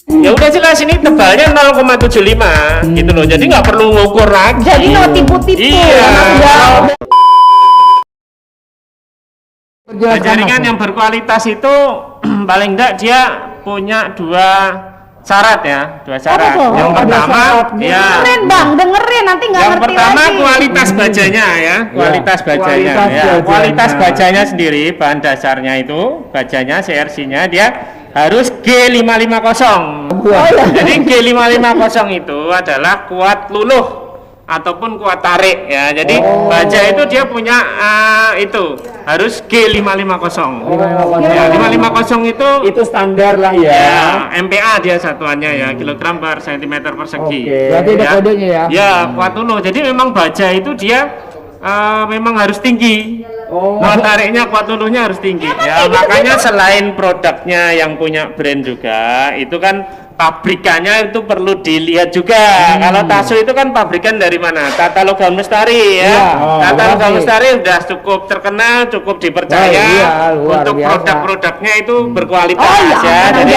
Ya udah jelas ini tebalnya 0,75 gitu loh. Jadi nggak perlu ngukur lagi. Jadi nggak tipu-tipu. Iya. Udah. Jaringan yang berkualitas itu paling enggak dia punya dua syarat ya, dua syarat. Yang pertama, ya. Dengerin bang, dengerin nanti nggak Yang ngerti pertama lagi. kualitas bajanya ya, kualitas bajanya. Kualitas bajanya sendiri, bahan dasarnya itu, bajanya CRC-nya dia harus G550. Jadi G550 itu adalah kuat luluh ataupun kuat tarik ya. Jadi baja itu dia punya itu harus G550. Ya, 550 Itu standar lah ya. ya MPa dia satuannya ya, kilogram per sentimeter persegi. Berarti ada Ya. kodenya ya. Ya, kuat luluh. Jadi memang baja itu dia memang harus tinggi. Kuat tariknya, kuat luluhnya harus tinggi. Ya, makanya selain produknya yang punya brand juga, itu kan pabrikannya itu perlu dilihat juga. Kalau Taso itu kan pabrikan dari mana? Tata Logam Lestari ya. Tata Logam Lestari sudah cukup terkenal, cukup dipercaya untuk produk-produknya itu berkualitas ya. Jadi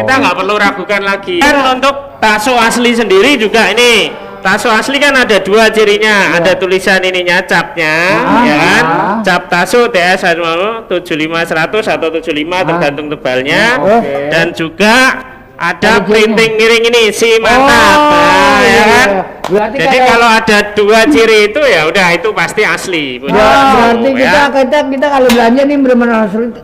kita nggak perlu ragukan lagi. Dan untuk Taso asli sendiri juga ini. Taso asli kan ada dua cirinya, ada tulisan ininya, capnya, ya kan? Cap Taso TS 75100 atau 75 tergantung tebalnya, dan juga ada printing miring ini si mantap, ya kan? Berarti Jadi kalau ada dua ciri itu ya udah itu pasti asli. berarti ya. kita kalau belanja nih benar-benar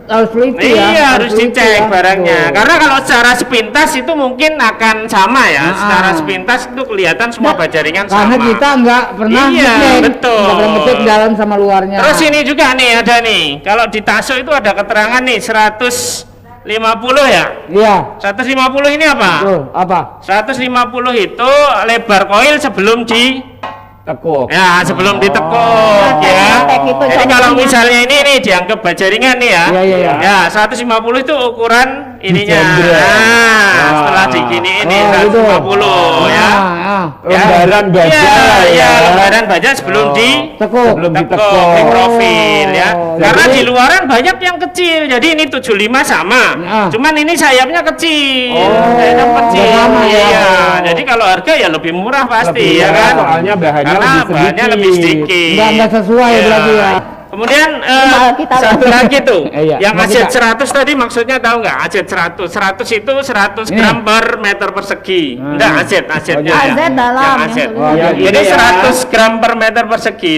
harus teliti ya. Iya harus dicek barangnya. Karena kalau secara sepintas itu mungkin akan sama ya. Secara sepintas itu kelihatan semua bajaringan sama. Karena kita nggak pernah Iya, ngecek. betul. Nggak pernah ngecek dalam sama luarnya. Terus ini juga nih ada nih. Kalau di Taso itu ada keterangan nih 150 ya. Iya. 150 ini apa? Tuh, apa? 150 itu lebar koil sebelum di Tekuk. ya sebelum ditekuk ya. Jadi kalau misalnya ini nih dianggap baja ringan nih ya. Iya. Ya 150 itu ukuran ininya. Jembreng. Nah, setelah digini ini 150 ya. Lembaran baja Iya, ya. lembaran baja sebelum di Tekuk. Sebelum tekuk, ditekuk. di profil ya. Karena jadi- di luaran banyak yang kecil. Jadi ini 75 sama. Cuman ini sayapnya kecil. Sayapnya kecil. sama ya. Iya. Jadi kalau harga ya lebih murah pasti ya kan. Soalnya bahannya Karena lebih bahannya sedikit. lebih sedikit. Nggak sesuai Iya. berarti ya. Kemudian kita satu lagi tuh, Iya. yang Nah, ajet kita- 100 tadi maksudnya tahu nggak? Ajet 100, 100 itu 100 gram per meter persegi. Enggak, ajetnya ya. Ajet dalam Yang yang ajet. tulisannya. yang Jadi ini ya. 100 gram per meter persegi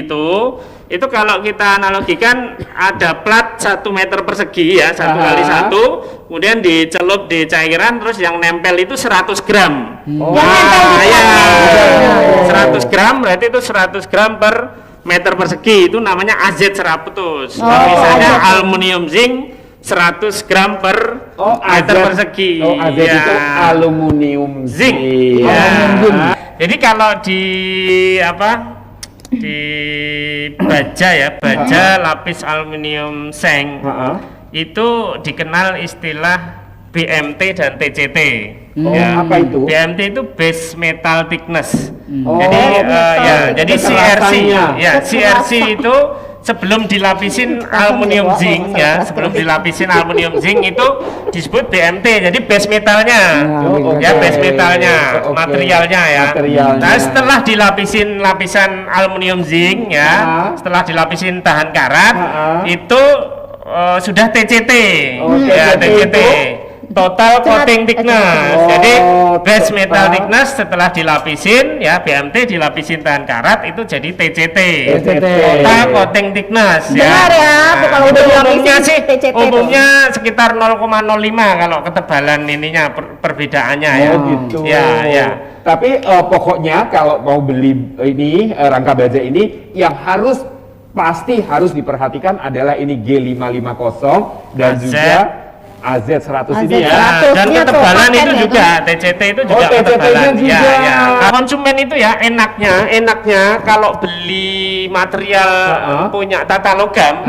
itu kalau kita analogikan ada plat 1 meter persegi ya, 1 kali 1, kemudian dicelup di cairan, terus yang nempel itu 100 gram. Nah, ya, 100 gram berarti itu 100 gram per meter persegi, itu namanya AZ100. Misalnya aluminium zinc 100 gram per meter persegi. AZ Ya. itu aluminium Zinc. zinc. Ya. Jadi kalau di di baja ya, baja lapis aluminium seng itu dikenal istilah BMT dan TCT. Apa itu? BMT itu base metal thickness. Oh, Jadi CRC kekerasannya. ya, CRC itu sebelum dilapisin aluminium zinc ya, sebelum dilapisin aluminium zinc itu disebut BMT. Jadi base metalnya. Ya, base metalnya, Oke. materialnya ya. Materialnya. Nah, setelah dilapisin lapisan aluminium zinc ya, setelah dilapisin tahan karat, itu sudah TCT. Ya, TCT. Total coating thickness. Jadi base metal thickness setelah dilapisin ya BMT dilapisin tahan karat itu jadi TCT. Total coating thickness ya. Benar ya, kalau itu udah umumnya dilapisin sih TCT umumnya sekitar 0,05 kalau ketebalan ininya perbedaannya ya. Gitu. Ya. Tapi pokoknya kalau mau beli ini rangka baja ini yang pasti harus diperhatikan adalah ini G550 dan AZ. juga AZ100 ini ya. Dan ketebalan itu juga TCT itu juga ketebalan TCT-nya juga. ya. Konsumen itu ya enaknya kalau beli material punya tata logam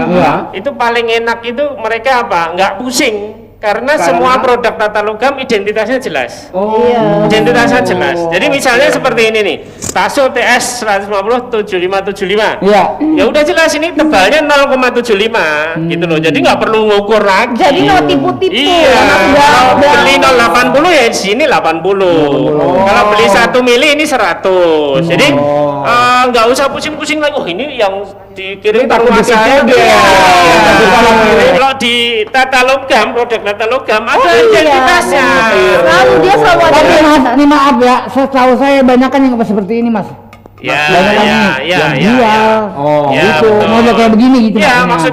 itu paling enak itu mereka nggak pusing Karena semua produk tata logam identitasnya jelas. Oh. Iya. Identitasnya jelas. Jadi misalnya seperti ini nih, Tasso TS 150 7575. Iya. Ya udah jelas ini tebalnya 0,75 gitu loh. Jadi nggak perlu ngukur lagi. Jadi no tipu-tipu. Iya. Kalau beli 0,80 ya di sini 80. Kalau beli 1 mili ini 100. Jadi nggak usah pusing-pusing lagi. Oh ini yang dikirim ke rumah saya. Kalau di tata logam, produk tata logam ada identitasnya. Lalu dia selalu ada. Tapi Mas, ini maaf ya, setahu saya banyak kan yang seperti ini Mas. Ya, Banyak kan yang jual. Oh, Ya, gitu. betul. Model kayak begini gitu. Ya, maksud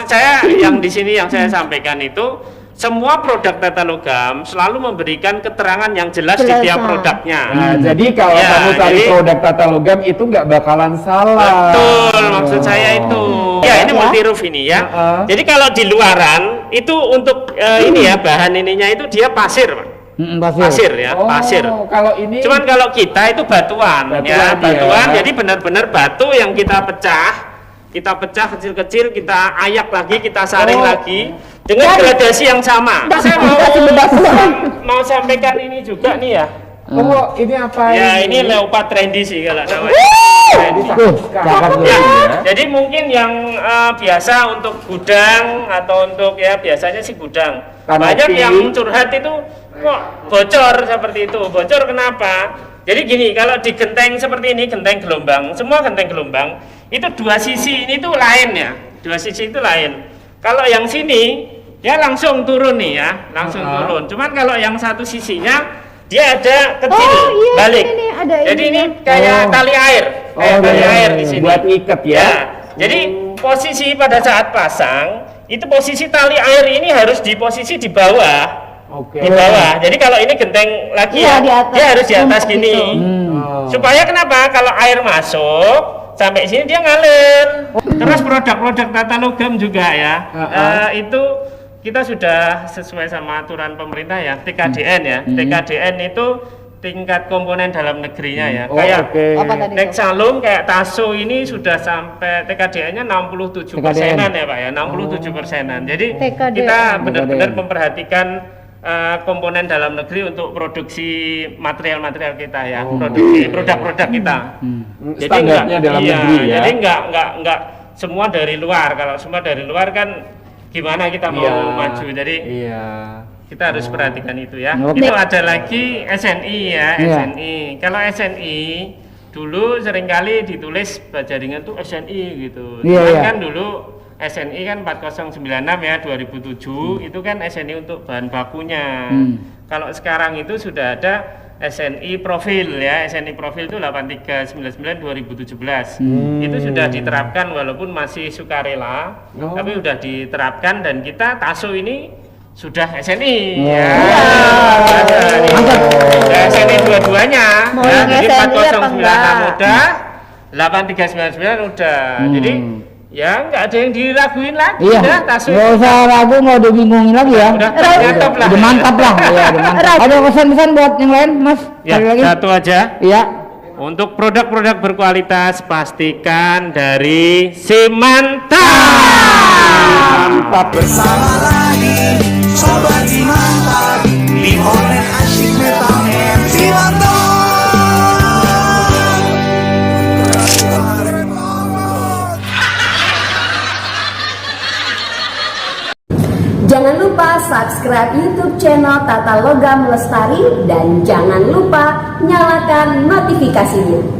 saya yang di sini yang saya sampaikan itu semua produk tata logam selalu memberikan keterangan yang jelas di Jelas, tiap Pak. produknya. Nah, jadi kalau Ya, kamu cari jadi- produk tata logam itu nggak bakalan salah. Betul, maksud saya itu. Ya, ini multi roof ini ya. Jadi kalau di luaran itu untuk ini ya bahan ininya itu dia pasir, Pak. Pasir ya, Oh, pasir. kalau ini Cuman kalau kita itu batuan, ya, Batuan, batuan. ya. Jadi benar-benar batu yang kita pecah kecil-kecil, kita ayak lagi, kita saring lagi dengan gradasi yang sama. Saya mau sampaikan ini juga nih ya. oh, ini apa Ya ini leopard trendy sih kalau namanya. Jadi cakep Ya, ya. jadi mungkin yang biasa untuk gudang atau untuk ya biasanya sih gudang. Kanopi. Banyak yang curhat itu kok bocor seperti itu. Bocor kenapa? Jadi gini, kalau di genteng seperti ini, genteng gelombang, semua genteng gelombang itu dua sisi ini tuh lain ya. Dua sisi itu lain. Kalau yang sini dia langsung turun nih ya, langsung turun. Cuman kalau yang satu sisinya dia ada kecil Oh, iya, balik. ini ada Jadi ini ininya. kayak tali air, kayak tali iya. air di sini. Buat ngiket ya. Ya, jadi posisi pada saat pasang itu posisi tali air ini harus di posisi di bawah. Oke. Di bawah. Jadi kalau ini genteng lagi Iya, ya, di atas. dia harus di atas Gitu. gini. Oh. Supaya kenapa? Kalau air masuk sampai sini dia ngalir. Terus produk-produk tata logam juga ya. Itu kita sudah sesuai sama aturan pemerintah ya, TKDN ya. TKDN itu tingkat komponen dalam negerinya ya. Oh, Kayak oke. Apa tadi? Nexalum kayak Tasso ini sudah sampai TKDN-nya 67%-an ya Pak ya, 67%-an. Jadi TKDN. kita benar-benar memperhatikan komponen dalam negeri untuk produksi material-material kita ya, produksi produk-produk kita. Jadi Standarnya dalam iya, negeri ya. Jadi enggak semua dari luar. Kalau semua dari luar kan gimana kita mau Iya. maju. Jadi Iya. kita harus perhatikan itu ya. Oke. Itu ada lagi SNI ya, Iya. SNI. Kalau SNI dulu seringkali ditulis jaringan tuh SNI gitu. Iya, Cuman iya. kan dulu SNI kan 4096 ya 2007 itu kan SNI untuk bahan bakunya. Kalau sekarang itu sudah ada SNI profil ya, SNI profil itu 8399 2017. Itu sudah diterapkan walaupun masih sukarela, Oh. tapi sudah diterapkan dan kita Tasso ini sudah SNI Oh. ya. Mantap. Sudah SNI dua-duanya. Mau Ya, yang jadi SNI apa 4096 enggak? udah, 8399 udah. Jadi ya nggak ada yang diraguin lagi Iya. dah Tasso. Nggak usah ragu, nggak udah bingungin lagi ya. Udah nyantap lah. Udah mantap lah. Iya, udah mantap. Ada pesan-pesan buat yang lain, Mas? Ya, Sekali lagi. satu aja. Iya. Untuk produk-produk berkualitas pastikan dari Simanta. Bersama lagi Sobat Simanta di Oren Asyik Metal MC Mantap. Jangan lupa subscribe YouTube channel Tata Logam Lestari dan jangan lupa nyalakan notifikasinya.